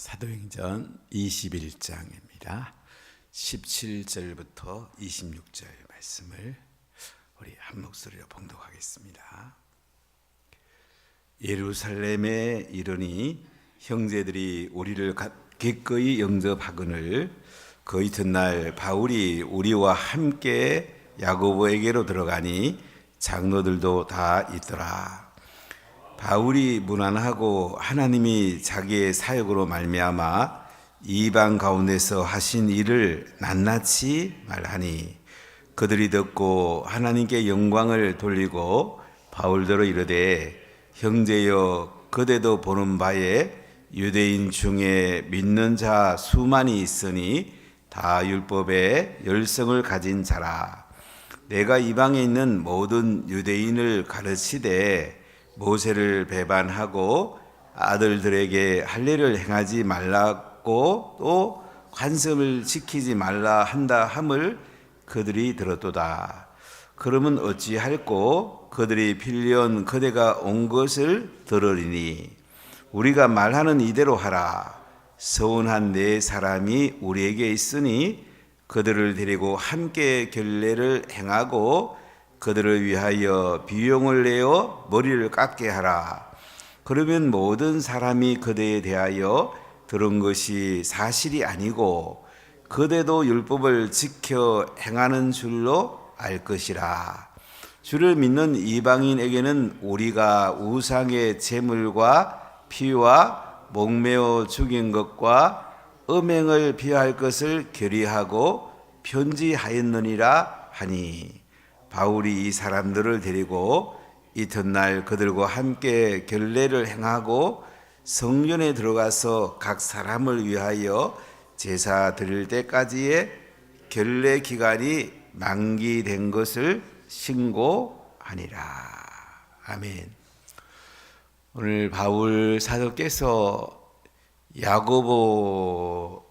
사도행전 21장입니다. 17절부터 26절 말씀을 우리 한 목소리로 봉독하겠습니다. 예루살렘에 이르니 형제들이 우리를 기꺼이 영접하거늘 그 이튿날 바울이 우리와 함께 야고보에게로 들어가니 장로들도 다 있더라. 바울이 무난하고 하나님이 자기의 사역으로 말미암아 이방 가운데서 하신 일을 낱낱이 말하니 그들이 듣고 하나님께 영광을 돌리고 바울더러 이르되 형제여 그대도 보는 바에 유대인 중에 믿는 자 수만이 있으니 다 율법에 열성을 가진 자라. 내가 이방에 있는 모든 유대인을 가르치되 모세를 배반하고 아들들에게 할례를 행하지 말라고 또 관습을 지키지 말라 한다 함을 그들이 들었도다. 그러면 어찌할꼬 그들이 필연 그대가 온 것을 들으리니 우리가 말하는 이대로 하라. 서운한 네 사람이 우리에게 있으니 그들을 데리고 함께 결례를 행하고 그들을 위하여 비용을 내어 머리를 깎게 하라. 그러면 모든 사람이 그대에 대하여 들은 것이 사실이 아니고 그대도 율법을 지켜 행하는 줄로 알 것이라. 주를 믿는 이방인에게는 우리가 우상의 제물과 피와 목매어 죽인 것과 음행을 피할 것을 결의하고 편지하였느니라 하니 바울이 이 사람들을 데리고 이튿날 그들과 함께 결례를 행하고 성전에 들어가서 각 사람을 위하여 제사 드릴 때까지의 결례 기간이 만기된 것을 신고하니라. 아멘. 오늘 바울 사도께서 야고보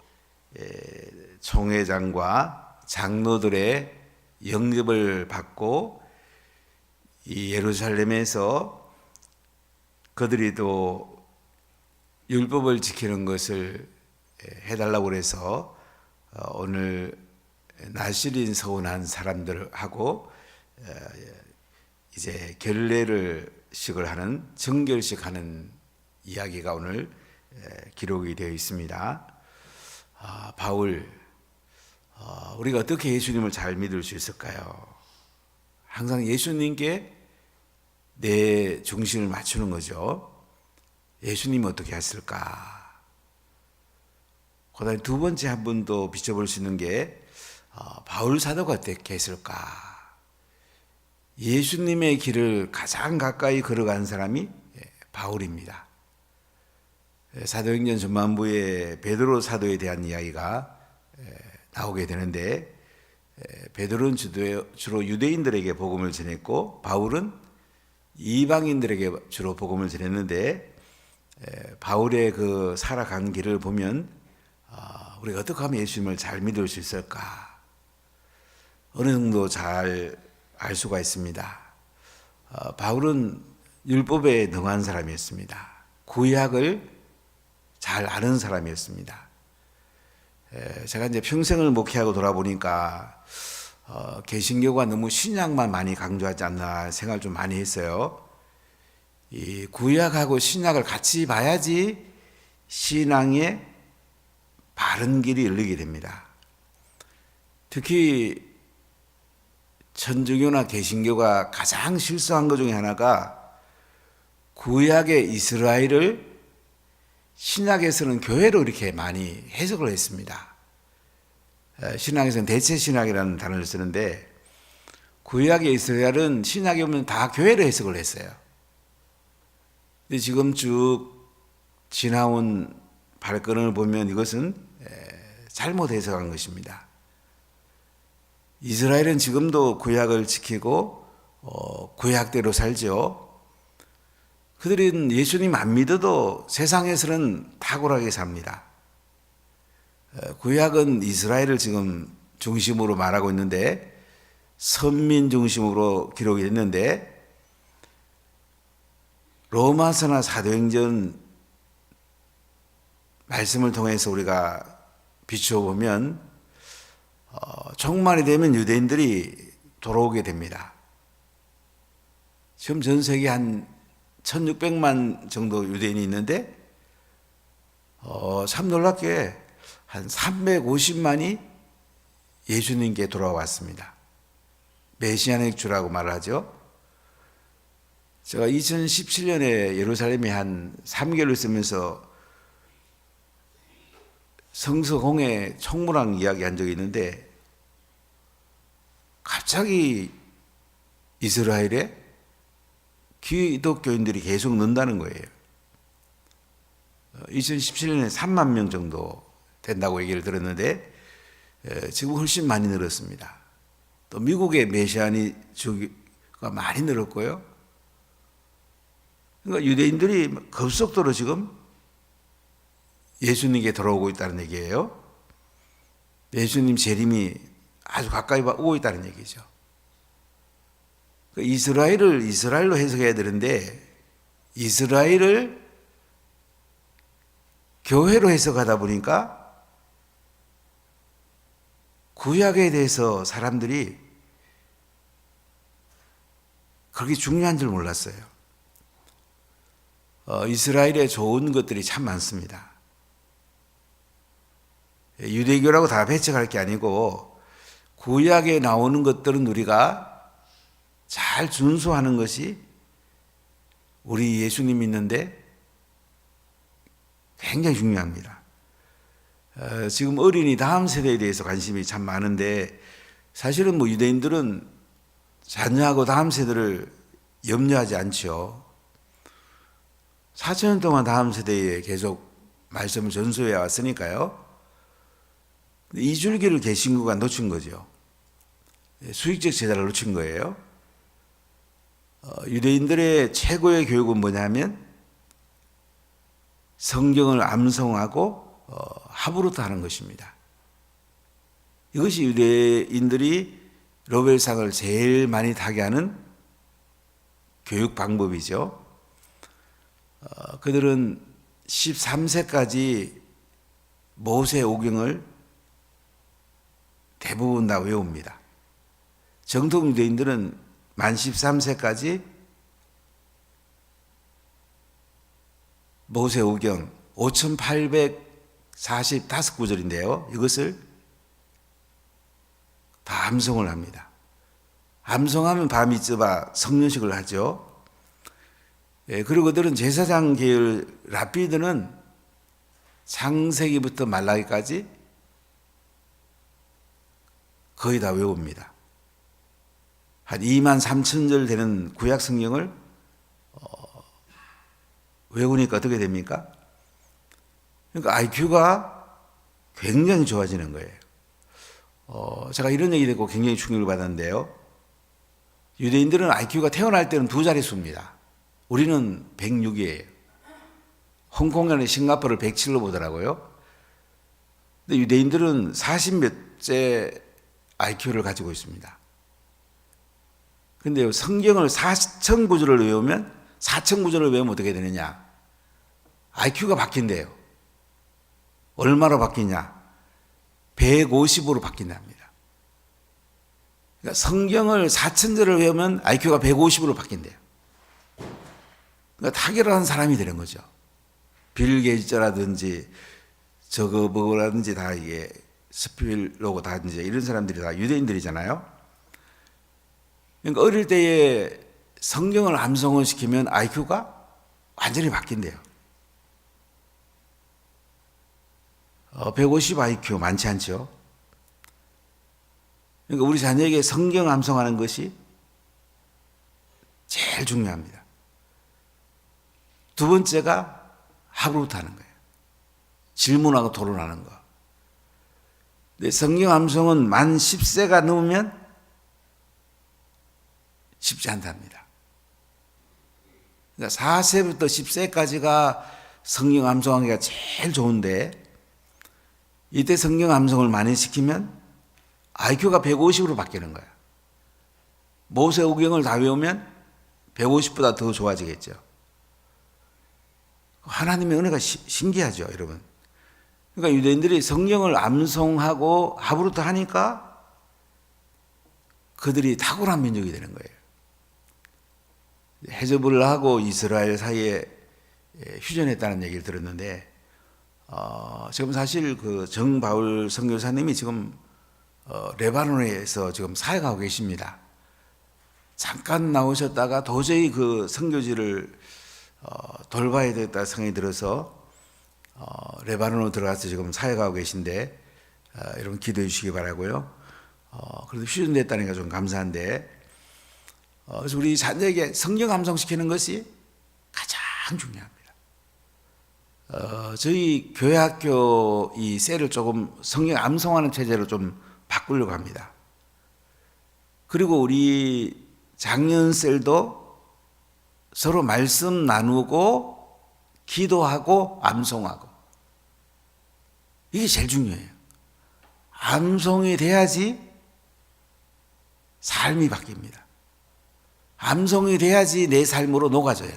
총회장과 장로들의 영접을 받고 이 예루살렘에서 그들이 또 율법을 지키는 것을 해달라고 해서 오늘 나실인 서운한 사람들하고 이제 결례를 식을 하는 정결식 하는 이야기가 오늘 기록이 되어 있습니다. 바울 우리가 어떻게 예수님을 잘 믿을 수 있을까요? 항상 예수님께 내 중심을 맞추는 거죠. 예수님은 어떻게 했을까? 그다음에 두 번째 한 번 더 비춰볼 수 있는 게 바울 사도가 어떻게 했을까? 예수님의 길을 가장 가까이 걸어간 사람이 바울입니다. 사도행전 전반부에 베드로 사도에 대한 이야기가 나오게 되는데 베드로는 주로 유대인들에게 복음을 전했고 바울은 이방인들에게 주로 복음을 전했는데 바울의 그 살아간 길을 보면 우리가 어떻게 하면 예수님을 잘 믿을 수 있을까? 어느 정도 잘 알 수가 있습니다. 바울은 율법에 능한 사람이었습니다. 구약을 잘 아는 사람이었습니다. 제가 이제 평생을 목회하고 돌아보니까 개신교가 너무 신약만 많이 강조하지 않나 생각을 좀 많이 했어요. 이 구약하고 신약을 같이 봐야지 신앙의 바른 길이 열리게 됩니다. 특히 천주교나 개신교가 가장 실수한 것 중에 하나가 구약의 이스라엘을 신약에서는 교회로 이렇게 많이 해석을 했습니다. 신약에서는 대체 신약이라는 단어를 쓰는데 구약의 이스라엘은 신약에 보면 다 교회로 해석을 했어요. 근데 지금 쭉 지나온 발걸음을 보면 이것은 잘못 해석한 것입니다. 이스라엘은 지금도 구약을 지키고 구약대로 살죠. 그들은 예수님 안 믿어도 세상에서는 탁월하게 삽니다. 구약은 이스라엘을 지금 중심으로 말하고 있는데 선민 중심으로 기록이 됐는데 로마서나 사도행전 말씀을 통해서 우리가 비추어 보면 종말이 되면 유대인들이 돌아오게 됩니다. 지금 전 세계 한 1600만 정도 유대인이 있는데 참 놀랍게 한 350만이 예수님께 돌아왔습니다. 메시아닉 주라고 말을 하죠. 제가 2017년에 예루살렘에 한 3개월 있으면서 성서공회 총무랑 이야기한 적이 있는데 갑자기 이스라엘에 기독교인들이 계속 는다는 거예요. 2017년에 3만 명 정도 된다고 얘기를 들었는데 지금 훨씬 많이 늘었습니다. 또 미국의 메시아니 주가 많이 늘었고요. 그러니까 유대인들이 급속도로 지금 예수님께 돌아오고 있다는 얘기예요. 예수님 재림이 아주 가까이 오고 있다는 얘기죠. 이스라엘을 이스라엘로 해석해야 되는데 이스라엘을 교회로 해석하다 보니까 구약에 대해서 사람들이 그렇게 중요한 줄 몰랐어요. 이스라엘에 좋은 것들이 참 많습니다. 유대교라고 다 배척할 게 아니고 구약에 나오는 것들은 우리가 잘 준수하는 것이 우리 예수님 믿는데 굉장히 중요합니다. 지금 어린이 다음 세대에 대해서 관심이 참 많은데 사실은 뭐 유대인들은 자녀하고 다음 세대를 염려하지 않죠. 4,000년 동안 다음 세대에 계속 말씀을 전수해 왔으니까요. 이 줄기를 개신교가 놓친 거죠. 수익적 제자를 놓친 거예요. 유대인들의 최고의 교육은 뭐냐면 성경을 암송하고 합으로도 하는 것입니다. 이것이 유대인들이 로벨상을 제일 많이 타게 하는 교육 방법이죠. 그들은 13세까지 모세오경을 대부분 다 외웁니다. 정통 유대인들은 만 13세까지 모세오경 5845구절인데요. 이것을 다 암송을 합니다. 암송하면 바미tz바 성년식을 하죠. 그리고 그들은 제사장 계열 랍비들은 창세기부터 말라기까지 거의 다 외웁니다. 한 2만 3천 절 되는 구약 성경을 외우니까 어떻게 됩니까? 그러니까 IQ가 굉장히 좋아지는 거예요. 제가 이런 얘기 듣고 굉장히 충격을 받았는데요. 유대인들은 IQ가 태어날 때는 2자릿수입니다. 우리는 106이에요. 홍콩이나 싱가포르를 107로 보더라고요. 근데 유대인들은 40몇째 IQ를 가지고 있습니다. 근데 성경을 4,000구절을 외우면 4,000구절을 외우면 어떻게 되느냐? IQ가 바뀐대요. 얼마로 바뀌냐? 150으로 바뀐답니다. 그러니까 성경을 4,000절을 외우면 IQ가 150으로 바뀐대요. 그러니까 탁월한 사람이 되는 거죠. 빌 게이츠라든지 저거버거라든지 다 이게 스필로그다든지 이런 사람들이 다 유대인들이잖아요. 그러니까 어릴 때에 성경을 암송을 시키면 IQ가 완전히 바뀐대요. 150 IQ 많지 않죠? 그러니까 우리 자녀에게 성경 암송하는 것이 제일 중요합니다. 두 번째가 학으로부터 하는 거예요. 질문하고 토론하는 거. 근데 성경 암송은 만 10세가 넘으면 쉽지 않답니다. 그러니까 4세부터 10세까지가 성경 암송하기가 제일 좋은데 이때 성경 암송을 많이 시키면 IQ가 150으로 바뀌는 거예요. 모세오경을 다 외우면 150보다 더 좋아지겠죠. 하나님의 은혜가 신기하죠, 여러분. 그러니까 유대인들이 성경을 암송하고 하브루트 하니까 그들이 탁월한 민족이 되는 거예요. 헤즈볼라하고 이스라엘 사이에 휴전했다는 얘기를 들었는데, 지금 사실 그 정바울 선교사님이 지금 레바논에서 지금 사역하고 계십니다. 잠깐 나오셨다가 도저히 그 선교지를 돌봐야 되겠다 생각이 들어서 레바논으로 들어가서 지금 사역하고 계신데, 여러분 기도해 주시기 바라고요. 그래도 휴전됐다는 게 좀 감사한데, 그래서 우리 자녀에게 성경 암송시키는 것이 가장 중요합니다. 저희 교회 학교 이 셀을 조금 성경 암송하는 체제로 좀 바꾸려고 합니다. 그리고 우리 장년 셀도 서로 말씀 나누고 기도하고 암송하고, 이게 제일 중요해요. 암송이 돼야지 삶이 바뀝니다. 암송이 돼야지 내 삶으로 녹아져요.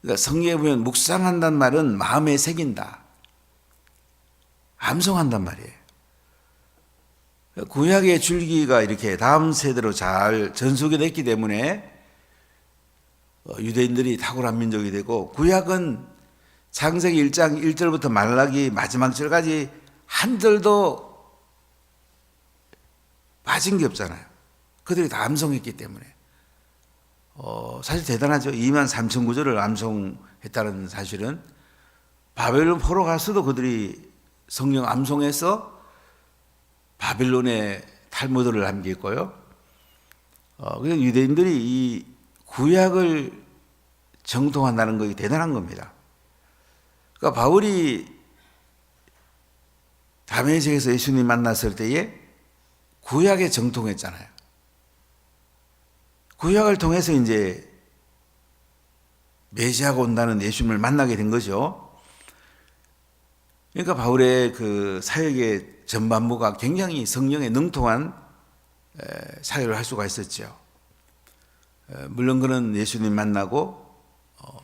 그러니까 성경에 보면 묵상한단 말은 마음에 새긴다. 암송한단 말이에요. 구약의 줄기가 이렇게 다음 세대로 잘 전수가 됐기 때문에 유대인들이 탁월한 민족이 되고, 구약은 창세기 1장 1절부터 말라기 마지막 절까지 한절도 빠진 게 없잖아요. 그들이 다 암송했기 때문에 사실 대단하죠. 2만 3천 구절을 암송했다는 사실은. 바벨론 포로 가서도 그들이 성경 암송해서 바벨론에 탈무드를 남겼고요. 그래서 유대인들이 이 구약을 정통한다는 것이 대단한 겁니다. 그러니까 바울이 다메섹에서 예수님 만났을 때에 구약에 정통했잖아요. 구약을 통해서 이제 메시아가 온다는 예수님을 만나게 된 거죠. 그러니까 바울의 그 사역의 전반부가 굉장히 성령에 능통한 사역을 할 수가 있었죠. 물론 그는 예수님 만나고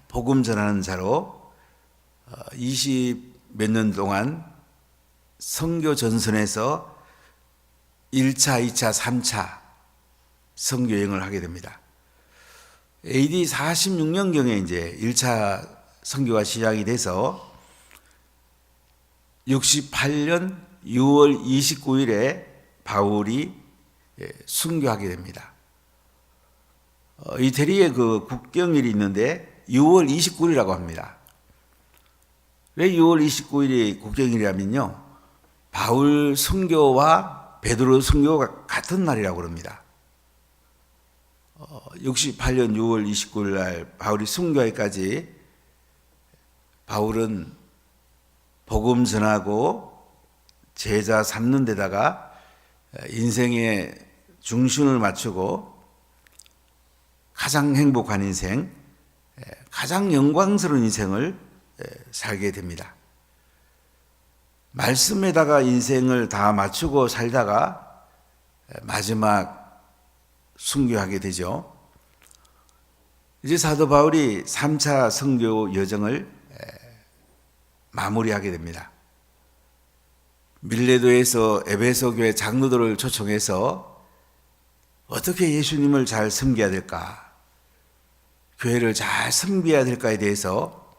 복음 전하는 자로 20 몇 년 동안 선교 전선에서 1차, 2차, 3차 선교 여행을 하게 됩니다. AD 46년경에 이제 1차 선교가 시작이 돼서 68년 6월 29일에 바울이 순교하게 됩니다. 이태리에 그 국경일이 있는데 6월 29일이라고 합니다. 왜 6월 29일이 국경일이라면요, 바울 순교와 베드로 순교가 같은 날이라고 그럽니다. 68년 6월 29일 날 바울이 순교하기까지 바울은 복음 전하고 제자 삼는 데다가 인생의 중심을 맞추고 가장 행복한 인생, 가장 영광스러운 인생을 살게 됩니다. 말씀에다가 인생을 다 맞추고 살다가 마지막 순교하게 되죠. 이제 사도 바울이 3차 선교 여정을 마무리하게 됩니다. 밀레도에서 에베소 교회 장로들을 초청해서 어떻게 예수님을 잘 섬겨야 될까, 교회를 잘 섬겨야 될까에 대해서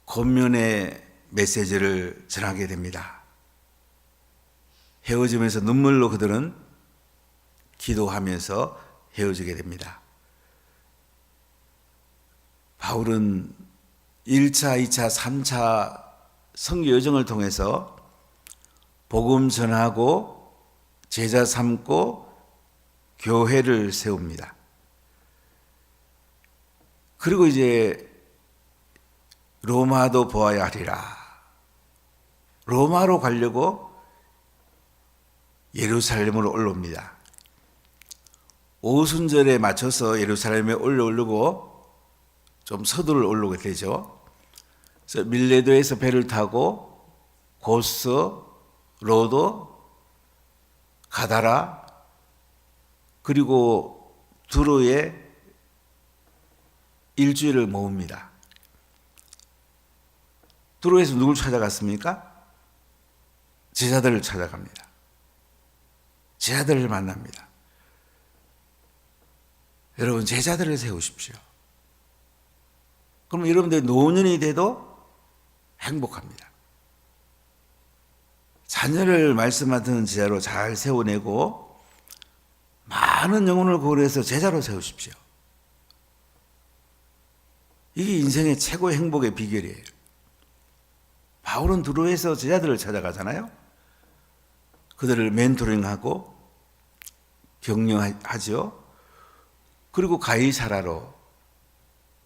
권면의 메시지를 전하게 됩니다. 헤어지면서 눈물로 그들은 기도하면서 헤어지게 됩니다. 바울은 1차, 2차, 3차 선교 여정을 통해서 복음 전하고 제자 삼고 교회를 세웁니다. 그리고 이제 로마도 보아야 하리라. 로마로 가려고 예루살렘으로 올라옵니다. 오순절에 맞춰서 예루살렘에 올라오려고 좀 서두를 올라오게 되죠. 그래서 밀레도에서 배를 타고 고스, 로도, 가다라, 그리고 두로에 일주일을 머뭅니다. 두로에서 누굴 찾아갔습니까? 제자들을 찾아갑니다. 제자들을 만납니다. 여러분, 제자들을 세우십시오. 그럼 여러분들이 노년이 돼도 행복합니다. 자녀를 말씀하던 제자로 잘 세워내고 많은 영혼을 고려해서 제자로 세우십시오. 이게 인생의 최고의 행복의 비결이에요. 바울은 두로에서 제자들을 찾아가잖아요. 그들을 멘토링하고 격려하죠. 그리고 가이사라로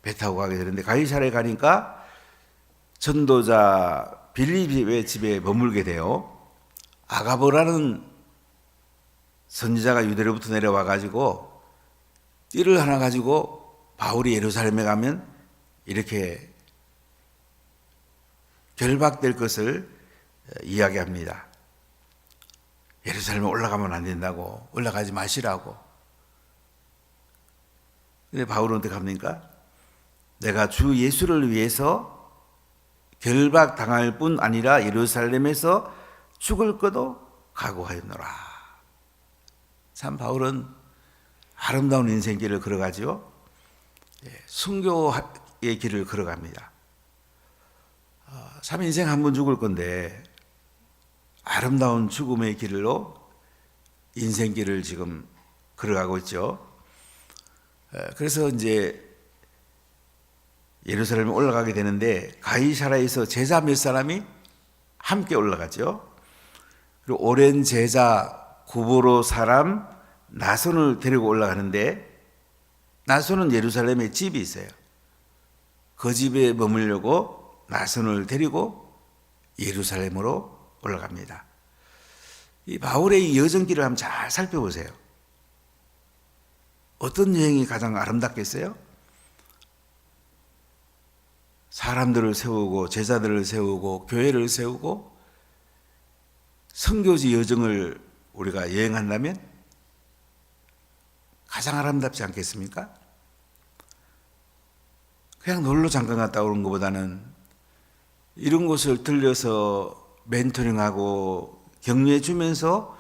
배 타고 가게 되는데, 가이사라에 가니까 전도자 빌립의 집에 머물게 돼요. 아가보라는 선지자가 유대로부터 내려와 가지고 띠를 하나 가지고 바울이 예루살렘에 가면 이렇게 결박될 것을 이야기합니다. 예루살렘에 올라가면 안 된다고, 올라가지 마시라고. 근데 바울은 어떻게 합니까? 내가 주 예수를 위해서 결박당할 뿐 아니라 예루살렘에서 죽을 것도 각오하였노라. 참 바울은 아름다운 인생길을 걸어가죠. 순교의 길을 걸어갑니다. 참 인생 한 번 죽을 건데 아름다운 죽음의 길로 인생길을 지금 걸어가고 있죠. 그래서 이제 예루살렘에 올라가게 되는데, 가이사라에서 제자 몇 사람이 함께 올라가죠. 그리고 오랜 제자 구보로 사람 나손을 데리고 올라가는데, 나손은 예루살렘에 집이 있어요. 그 집에 머물려고 나손을 데리고 예루살렘으로 올라갑니다. 이 바울의 이 여정길을 한번 잘 살펴보세요. 어떤 여행이 가장 아름답겠어요? 사람들을 세우고 제자들을 세우고 교회를 세우고 선교지 여정을 우리가 여행한다면 가장 아름답지 않겠습니까? 그냥 놀러 잠깐 갔다 오는 것보다는 이런 곳을 들려서 멘토링하고 격려해 주면서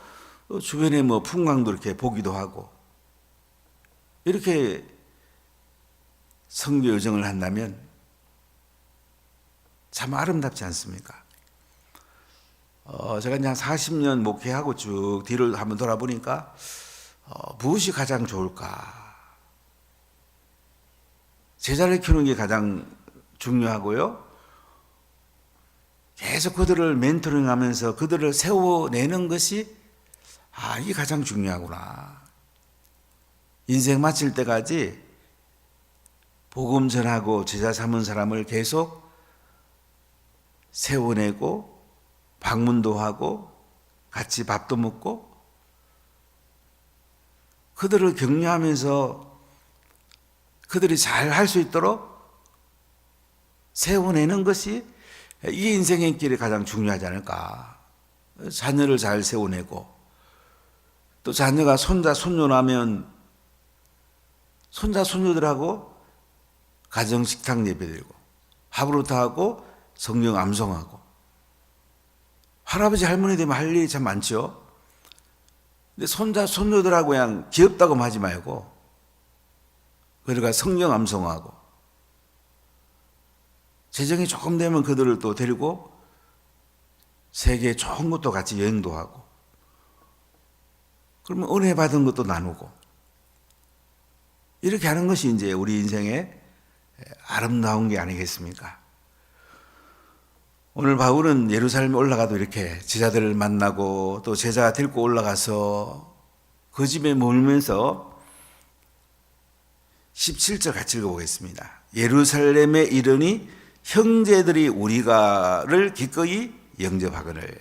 주변에 뭐 풍광도 이렇게 보기도 하고, 이렇게 선교 여정을 한다면 참 아름답지 않습니까? 제가 그냥 40년 목회하고 쭉 뒤를 한번 돌아보니까 무엇이 가장 좋을까? 제자를 키우는 게 가장 중요하고요. 계속 그들을 멘토링하면서 그들을 세워내는 것이 이게 가장 중요하구나. 인생 마칠 때까지 복음 전하고 제자 삼은 사람을 계속 세워내고 방문도 하고 같이 밥도 먹고 그들을 격려하면서 그들이 잘 할 수 있도록 세워내는 것이 이게 인생의 길이 가장 중요하지 않을까. 자녀를 잘 세워내고, 또 자녀가 손자 손녀 나면 손자 손녀들하고 가정식탁 예배드리고 하브루타 하고 성경 암송하고, 할아버지 할머니 되면 할 일이 참 많죠. 근데 손자 손녀들하고 그냥 귀엽다고 하지 말고 그러니까 성경 암송하고, 재정이 조금 되면 그들을 또 데리고 세계 좋은 것도 같이 여행도 하고, 그러면 은혜 받은 것도 나누고, 이렇게 하는 것이 이제 우리 인생의 아름다운 게 아니겠습니까? 오늘 바울은 예루살렘에 올라가도 이렇게 제자들을 만나고 또 제자 데리고 올라가서 그 집에 머물면서 17절 같이 읽어보겠습니다. 예루살렘에 이르니 형제들이 우리가를 기꺼이 영접하거늘.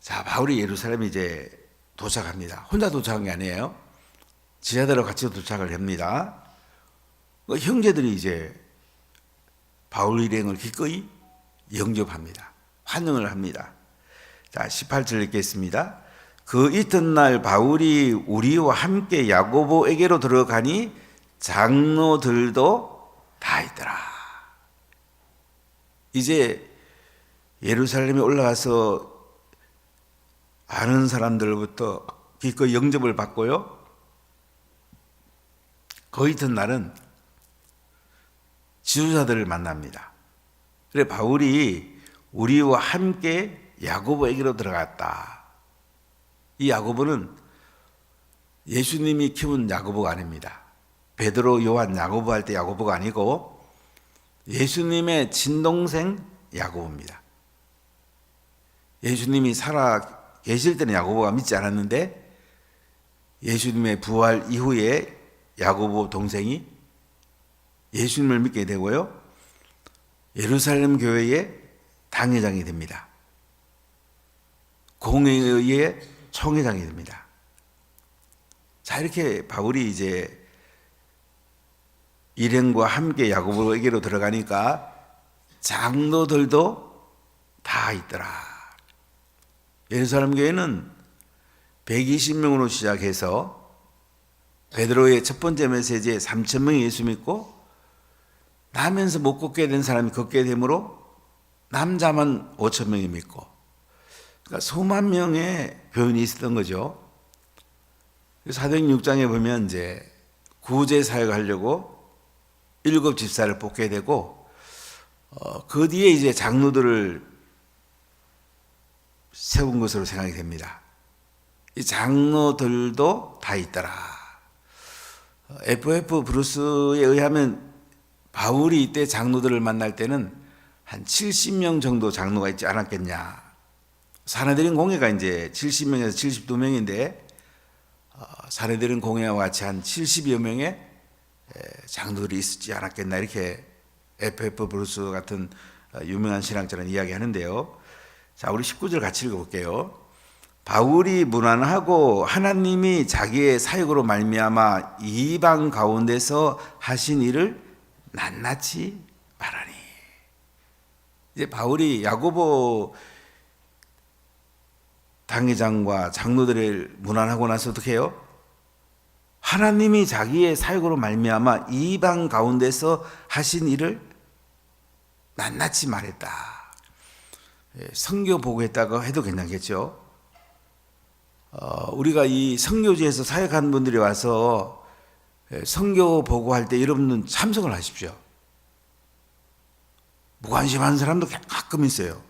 자, 바울이 예루살렘에 이제 도착합니다. 혼자 도착한 게 아니에요. 제자들하고 같이 도착을 합니다. 형제들이 이제 바울 일행을 기꺼이 영접합니다. 환영을 합니다. 자, 18절 읽겠습니다. 그 이튿날 바울이 우리와 함께 야고보에게로 들어가니 장로들도 다 있더라. 이제 예루살렘에 올라가서 아는 사람들로부터 기꺼이 영접을 받고요. 그 이튿날은 지도자들을 만납니다. 그래 바울이 우리와 함께 야고보에게로 들어갔다. 이 야고보는 예수님이 키운 야고보가 아닙니다. 베드로, 요한, 야고보 할 때 야고보가 아니고 예수님의 친동생 야고보입니다. 예수님이 살아 계실 때는 야고보가 믿지 않았는데 예수님의 부활 이후에 야고보 동생이 예수님을 믿게 되고요. 예루살렘 교회의 당회장이 됩니다. 공회의 총회장이 됩니다. 자, 이렇게 바울이 이제 일행과 함께 야고보에게로 들어가니까 장로들도 다 있더라. 예루살렘 교회는 120명으로 시작해서 베드로의 첫 번째 메시지에 3,000명이 예수 믿고 나면서 못 걷게 된 사람이 걷게 되므로 남자만 5,000명이 믿고, 그러니까 수만 명의 교인이 있었던 거죠. 사도행 6장에 보면 이제 구제 사역을 하려고 7 집사를 뽑게 되고 그 뒤에 이제 장로들을 세운 것으로 생각이 됩니다. 이 장로들도 다 있더라. F.F. 브루스에 의하면 바울이 이때 장로들을 만날 때는 한 70명 정도 장로가 있지 않았겠냐. 사내들인 공회가 이제 70명에서 72명인데 사내들인 공회와 같이 한 70여 명의 장로들이 있었지 않았겠나, 이렇게 F.F. 브루스 같은 유명한 신학자는 이야기하는데요. 자, 우리 19절 같이 읽어볼게요. 바울이 문안하고 하나님이 자기의 사역으로 말미암아 이방 가운데서 하신 일을 낱낱이 말하니. 이제 바울이 야고보 당회장과 장로들을 문안하고 나서 어떻게 해요? 하나님이 자기의 사역으로 말미암아 이방 가운데서 하신 일을 낱낱이 말했다. 선교 보고했다고 해도 괜찮겠죠? 우리가 이 선교지에서 사역하는 분들이 와서 선교 보고할 때 여러분은 참석을 하십시오. 무관심한 사람도 가끔 있어요.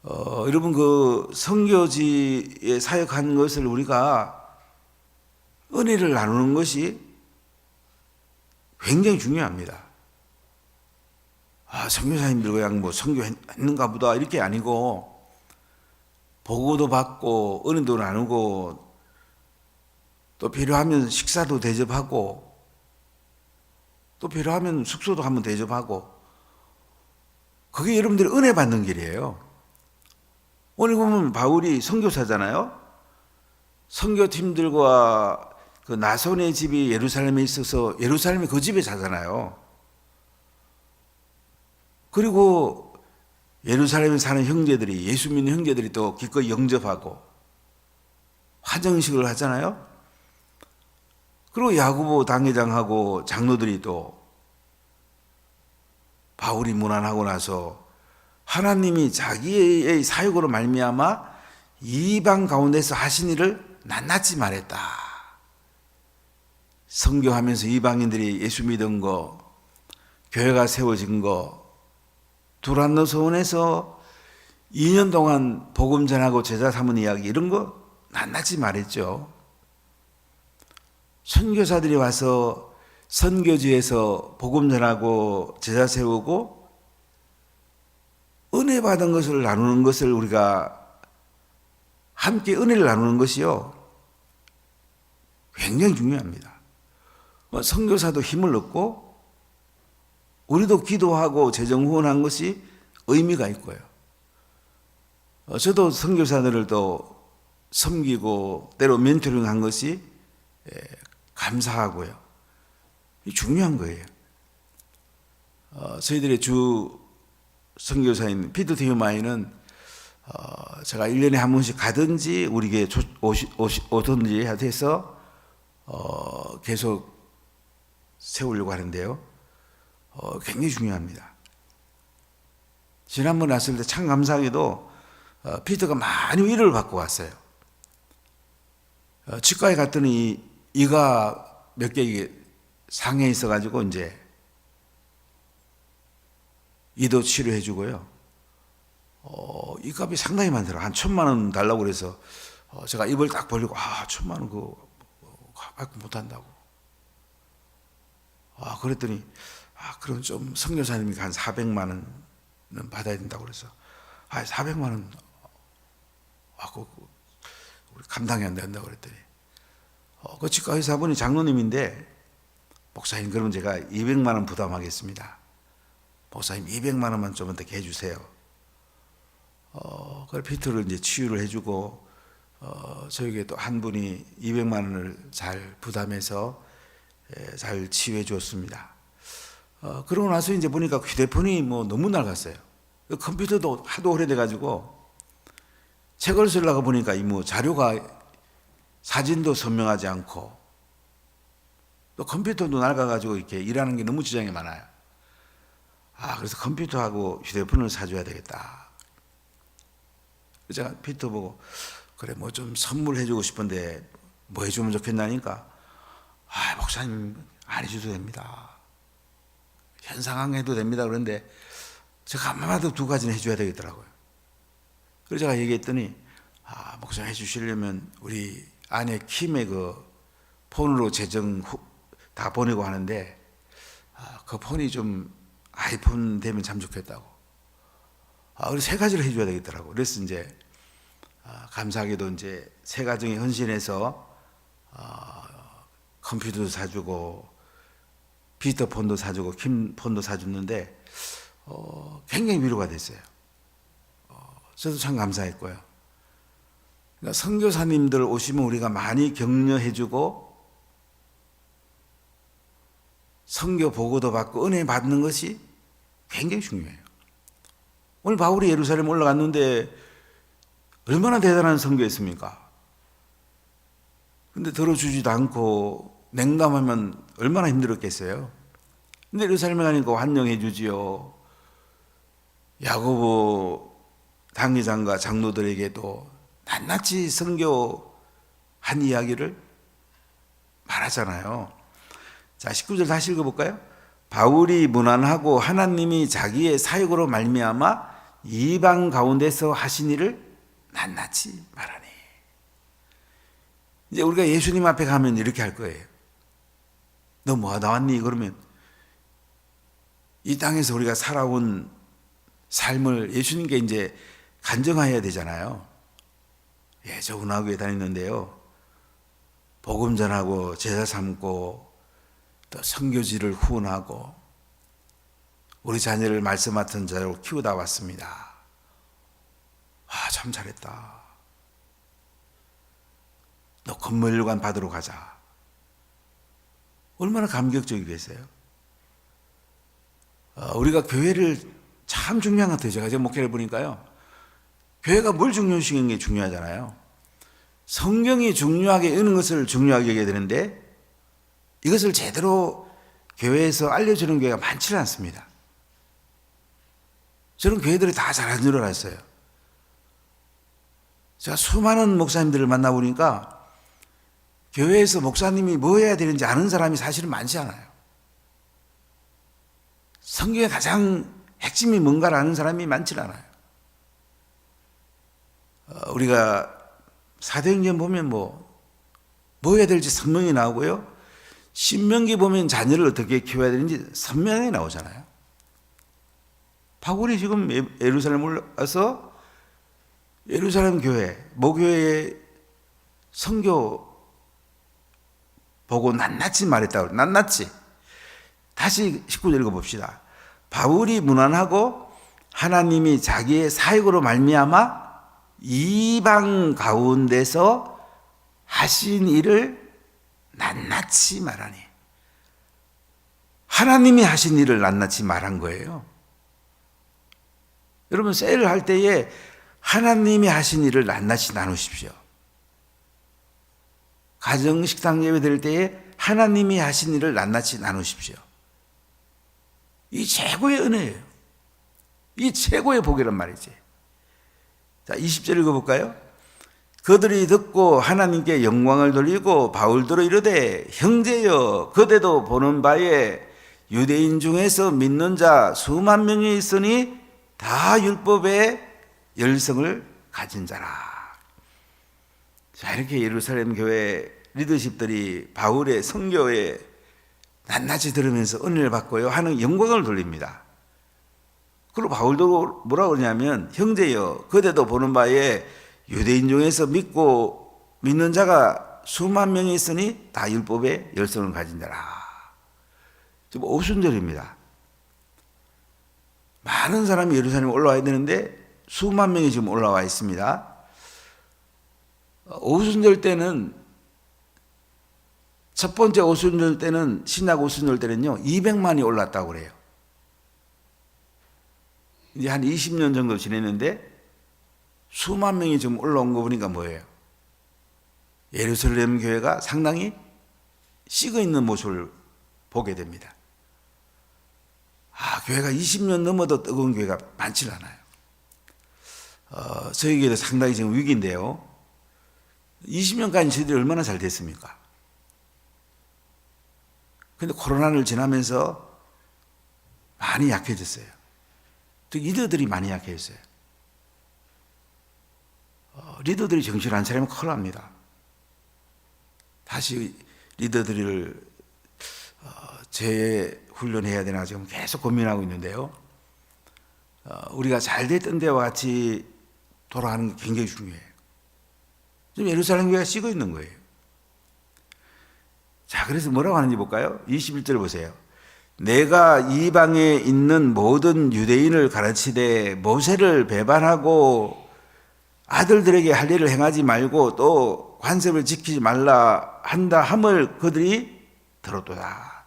여러분 그 선교지에 사역하는 것을 우리가 은혜를 나누는 것이 굉장히 중요합니다. 선교사님들 그냥 뭐 선교했는가 보다 이렇게 아니고, 보고도 받고 은혜도 나누고 또 필요하면 식사도 대접하고 또 필요하면 숙소도 한번 대접하고, 그게 여러분들이 은혜 받는 길이에요. 오늘 보면 바울이 선교사잖아요. 선교팀들과 그 나손의 집이 예루살렘에 있어서 예루살렘에 그 집에 자잖아요. 그리고 예루살렘에 사는 형제들이, 예수 믿는 형제들이 또 기꺼이 영접하고 화정식을 하잖아요. 그리고 야고보 당회장하고 장로들이 또 바울이 문안하고 나서 하나님이 자기의 사역으로 말미암아 이방 가운데서 하신 일을 낱낱이 말했다. 선교하면서 이방인들이 예수 믿은 거, 교회가 세워진 거, 두란노 서원에서 2년 동안 복음 전하고 제자 삼은 이야기, 이런 거 낱낱이 말했죠. 선교사들이 와서 선교지에서 복음 전하고 제자 세우고 은혜 받은 것을 나누는 것을, 우리가 함께 은혜를 나누는 것이요 굉장히 중요합니다. 선교사도 힘을 얻고 우리도 기도하고 재정 후원한 것이 의미가 있고요. 저도 선교사들을 또 섬기고 때로 멘토링한 것이 감사하고요. 중요한 거예요. 저희들의 주 선교사인 피터 디오마이는 제가 1년에 한 번씩 가든지 우리에게 오든지 해서 계속 세우려고 하는데요. 굉장히 중요합니다. 지난번에 왔을 때 참 감사하게도 피터가 많이 위로를 받고 왔어요. 치과에 갔더니 이가 몇 개 상해 있어가지고 이제 이도 치료해 주고요. 이 값이 상당히 많더라고요. 한 1,000만 원 달라고 그래서 제가 입을 딱 벌리고 1,000만 원 그거 갖고 못한다고. 그랬더니 그럼 좀 선교사님이 한 400만 원은 받아야 된다고 그래서 400만 원 우리 감당이 안 된다고 그랬더니 그 치과 의사분이 장로님인데 목사님 그러면 제가 200만 원 부담하겠습니다. 목사님 200만 원만 좀 어떻게 해주세요. 그걸 피터를 이제 치유를 해주고 저에게 또 한 분이 200만 원을 잘 부담해서 잘 치유해 주었습니다. 그러고 나서 이제 보니까 휴대폰이 뭐 너무 낡았어요. 컴퓨터도 하도 오래돼가지고 책을 쓰려고 보니까 이 뭐 자료가 사진도 선명하지 않고 또 컴퓨터도 낡아가지고 이렇게 일하는 게 너무 지장이 많아요. 그래서 컴퓨터하고 휴대폰을 사줘야 되겠다. 제가 피터 보고 그래 뭐 좀 선물해주고 싶은데 뭐 해주면 좋겠나니까 목사님 안 해줘도 됩니다. 현 상황 해도 됩니다. 그런데 제가 아마도 2가지는 해줘야 되겠더라고요. 그래서 제가 얘기했더니 목사님 해주시려면 우리 아내 킴의 그 폰으로 재정 다 보내고 하는데 그 폰이 좀 아이폰 되면 참 좋겠다고. 그래서 3가지를 해줘야 되겠더라고. 그래서 이제 감사하게도 이제 3가정에 헌신해서 컴퓨터도 사주고 피터 폰도 사주고 킴 폰도 사줬는데 굉장히 위로가 됐어요. 저도 참 감사했고요. 그러니까 선교사님들 오시면 우리가 많이 격려해주고 선교 보고도 받고 은혜 받는 것이 굉장히 중요해요. 오늘 바울이 예루살렘 올라갔는데 얼마나 대단한 선교였습니까? 근데 들어주지도 않고 냉담하면 얼마나 힘들었겠어요. 근데 예루살렘에 가니까 환영해 주지요. 야고보 당회장과 장로들에게도 낱낱이 선교한 이야기를 말하잖아요. 자, 19절 다시 읽어볼까요? 바울이 문안하고 하나님이 자기의 사역으로 말미암아 이방 가운데서 하신 일을 낱낱이 말하니. 이제 우리가 예수님 앞에 가면 이렇게 할 거예요. 너 뭐하다 왔니? 그러면 이 땅에서 우리가 살아온 삶을 예수님께 이제 간증해야 되잖아요. 저 운하교에 다녔는데요. 복음 전하고 제자 삼고 또 선교지를 후원하고 우리 자녀를 말씀 같은 자로 키우다 왔습니다. 참 잘했다. 너 건물관 받으러 가자. 얼마나 감격적이겠어요. 우리가 교회를 참 중요한 것 같아요. 제가 목회를 보니까요. 교회가 뭘 중요시하는 게 중요하잖아요. 성경이 중요하게 여는 것을 중요하게 여겨야 되는데 이것을 제대로 교회에서 알려주는 교회가 많지는 않습니다. 저는 교회들이 다 잘하는 줄 알았어요. 제가 수많은 목사님들을 만나보니까 교회에서 목사님이 뭐 해야 되는지 아는 사람이 사실은 많지 않아요. 성경의 가장 핵심이 뭔가를 아는 사람이 많지는 않아요. 우리가 사도행전 보면 뭐 해야 될지 선명히 나오고요. 신명기 보면 자녀를 어떻게 키워야 되는지 선명히 나오잖아요. 바울이 지금 예루살렘 올라가서 예루살렘 교회, 모교회에 선교 보고 낱낱이 말했다고. 낱낱이. 다시 19절 읽어봅시다. 바울이 문안하고 하나님이 자기의 사역으로 말미암아 이방 가운데서 하신 일을 낱낱이 말하니. 하나님이 하신 일을 낱낱이 말한 거예요. 여러분 세일을 할 때에 하나님이 하신 일을 낱낱이 나누십시오. 가정식당 예배 드릴 때에 하나님이 하신 일을 낱낱이 나누십시오. 이 최고의 은혜예요. 이 최고의 복이란 말이지. 자, 20절 읽어볼까요? 그들이 듣고 하나님께 영광을 돌리고 바울더러 이르되 형제여 그대도 보는 바에 유대인 중에서 믿는 자 수만 명이 있으니 다 율법의 열성을 가진 자라. 자, 이렇게 예루살렘 교회 리더십들이 바울의 선교에 낱낱이 들으면서 은혜를 받고요 하는 영광을 돌립니다. 그리고 바울도 뭐라고 그러냐면 형제여 그대도 보는 바에 유대인 중에서 믿는 자가 수만 명이 있으니 다 율법의 열성을 가진 자라. 좀 오순절입니다. 많은 사람이 예루살렘에 올라와야 되는데 수만 명이 지금 올라와 있습니다. 오순절 때는 첫 번째 오순절 때는 신약 오순절 때는요 200만이 올랐다고 그래요. 이제 한 20년 정도 지냈는데 수만 명이 지금 올라온 거 보니까 뭐예요? 예루살렘 교회가 상당히 식어 있는 모습을 보게 됩니다. 교회가 20년 넘어도 뜨거운 교회가 많지 않아요. 저희 교회도 상당히 지금 위기인데요. 20년까지 저희들이 얼마나 잘 됐습니까? 근데 코로나를 지나면서 많이 약해졌어요. 또 리더들이 많이 약해졌어요. 리더들이 정신 안 차리면 큰일 납니다. 다시 리더들을 재훈련해야 되나 지금 계속 고민하고 있는데요. 우리가 잘 됐던 때와 같이 돌아가는 게 굉장히 중요해요. 지금 예루살렘 교회가 식어 있는 거예요. 자, 그래서 뭐라고 하는지 볼까요? 21절 보세요. 내가 이방에 있는 모든 유대인을 가르치되 모세를 배반하고 아들들에게 할 일을 행하지 말고 또 관습을 지키지 말라 한다 함을 그들이 들었도다.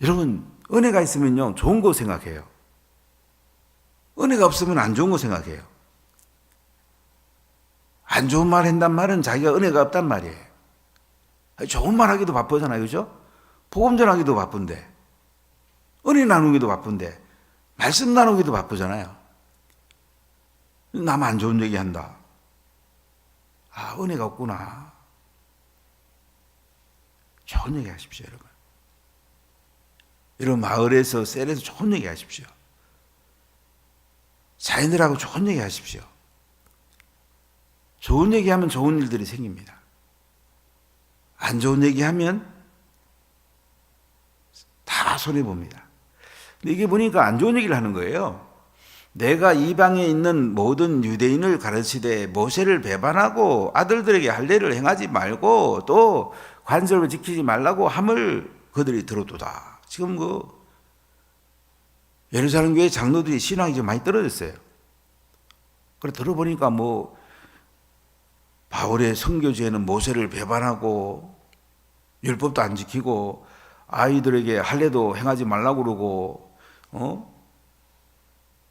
여러분, 은혜가 있으면요 좋은 거 생각해요. 은혜가 없으면 안 좋은 거 생각해요. 안 좋은 말 한단 말은 자기가 은혜가 없단 말이에요. 좋은 말 하기도 바쁘잖아요, 그죠? 복음 전하기도 바쁜데, 은혜 나누기도 바쁜데, 말씀 나누기도 바쁘잖아요. 남 안 좋은 얘기 한다. 은혜가 없구나. 좋은 얘기 하십시오, 여러분. 이런 마을에서, 셀에서 좋은 얘기 하십시오. 자인들하고 좋은 얘기 하십시오. 좋은 얘기 하면 좋은 일들이 생깁니다. 안 좋은 얘기 하면 다 손해봅니다. 근데 이게 보니까 안 좋은 얘기를 하는 거예요. 내가 이방에 있는 모든 유대인을 가르치되 모세를 배반하고 아들들에게 할례를 행하지 말고 또 관습을 지키지 말라고 함을 그들이 들었도다. 지금 예루살렘 교회 장로들이 신앙이 좀 많이 떨어졌어요. 그래 들어보니까 바울의 선교지에는 모세를 배반하고 율법도 안 지키고 아이들에게 할례도 행하지 말라고 그러고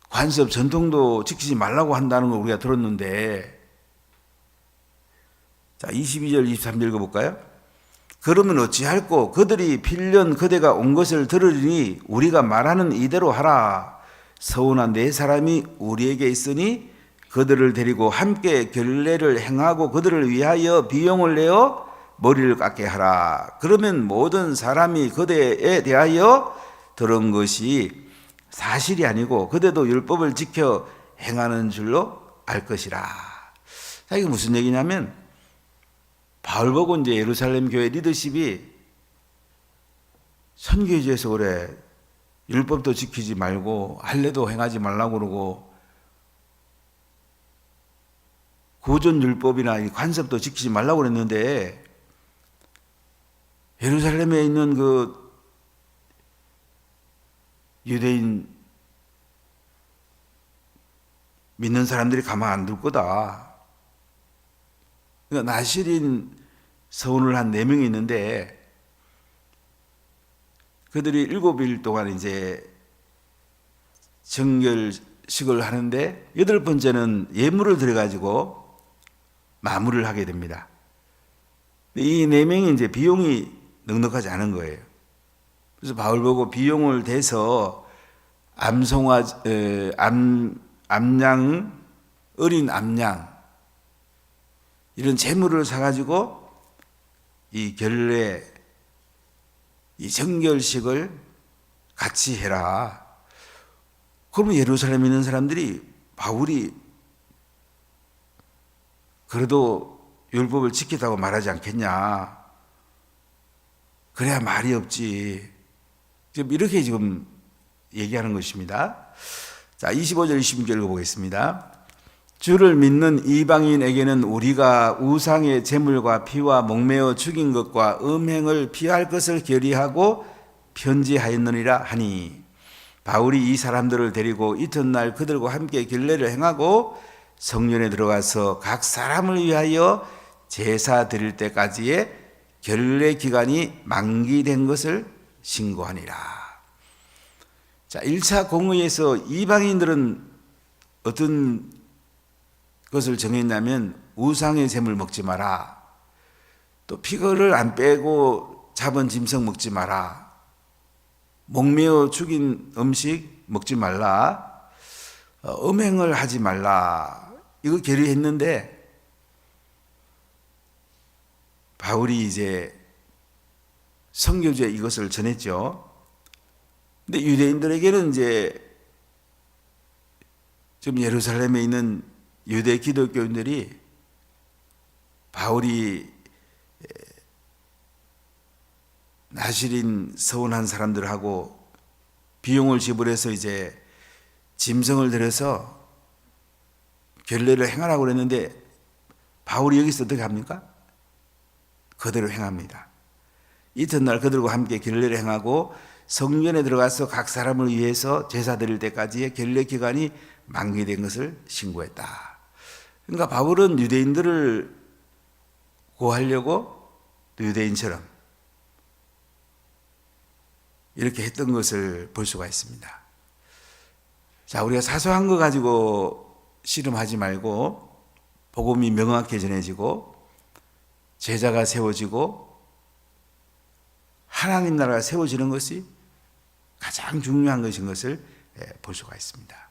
관습 전통도 지키지 말라고 한다는 걸 우리가 들었는데, 자 22절 23절 읽어볼까요? 그러면 어찌할꼬 그들이 필연 그대가 온 것을 들으니 우리가 말하는 이대로 하라. 서운한 네 사람이 우리에게 있으니 그들을 데리고 함께 결례를 행하고 그들을 위하여 비용을 내어 머리를 깎게 하라. 그러면 모든 사람이 그대에 대하여 들은 것이 사실이 아니고 그대도 율법을 지켜 행하는 줄로 알 것이라. 자, 이게 무슨 얘기냐면 바울 보고 이제 예루살렘 교회 리더십이 선교지에서 그래 율법도 지키지 말고 할례도 행하지 말라고 그러고 구전 율법이나 관습도 지키지 말라고 그랬는데 예루살렘에 있는 그 유대인 믿는 사람들이 가만 안 둘 거다. 그러니까 나실인 서원을 한 4명이 있는데 그들이 7일 동안 이제 정결식을 하는데 8번째는 예물을 들여가지고 마무리를 하게 됩니다. 이 4명이 이제 비용이 넉넉하지 않은 거예요. 그래서 바울 보고 비용을 대서 암송아, 암양, 어린 암양 이런 재물을 사가지고 이 결례, 이 정결식을 같이 해라. 그러면 예루살렘에 있는 사람들이 바울이 그래도 율법을 지켰다고 말하지 않겠냐. 그래야 말이 없지. 지금 이렇게 지금 얘기하는 것입니다. 자, 25절, 26절 읽어보겠습니다. 주를 믿는 이방인에게는 우리가 우상의 제물과 피와 목매어 죽인 것과 음행을 피할 것을 결의하고 편지하였느니라 하니, 바울이 이 사람들을 데리고 이튿날 그들과 함께 결례를 행하고 성전에 들어가서 각 사람을 위하여 제사 드릴 때까지의 결례 기간이 만기된 것을 신고하니라. 자, 1차 공의에서 이방인들은 어떤 것을 정했냐면 우상의 셈을 먹지 마라. 또 피거를 안 빼고 잡은 짐승 먹지 마라. 목매어 죽인 음식 먹지 말라. 음행을 하지 말라. 이거 결의했는데 바울이 이제 선교지에 이것을 전했죠. 근데 유대인들에게는 이제 지금 예루살렘에 있는 유대 기독교인들이 바울이 나실인 서운한 사람들하고 비용을 지불해서 이제 짐승을 들여서 결례를 행하라고 그랬는데 바울이 여기서 어떻게 합니까? 그대로 행합니다. 이튿날 그들과 함께 결례를 행하고 성전에 들어가서 각 사람을 위해서 제사 드릴 때까지의 결례 기간이 만기된 것을 신고했다. 그러니까 바울은 유대인들을 고하려고 유대인처럼 이렇게 했던 것을 볼 수가 있습니다. 자, 우리가 사소한 거 가지고 씨름하지 말고 복음이 명확히 전해지고 제자가 세워지고 하나님 나라가 세워지는 것이 가장 중요한 것인 것을 볼 수가 있습니다.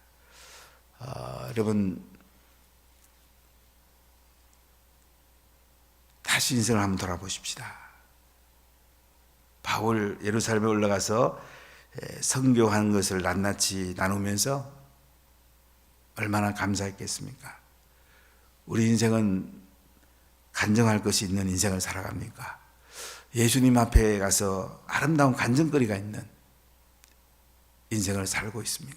여러분, 다시 인생을 한번 돌아보십시다. 바울 예루살렘에 올라가서 선교하는 것을 낱낱이 나누면서 얼마나 감사했겠습니까? 우리 인생은 간증할 것이 있는 인생을 살아갑니까? 예수님 앞에 가서 아름다운 간증거리가 있는 인생을 살고 있습니까?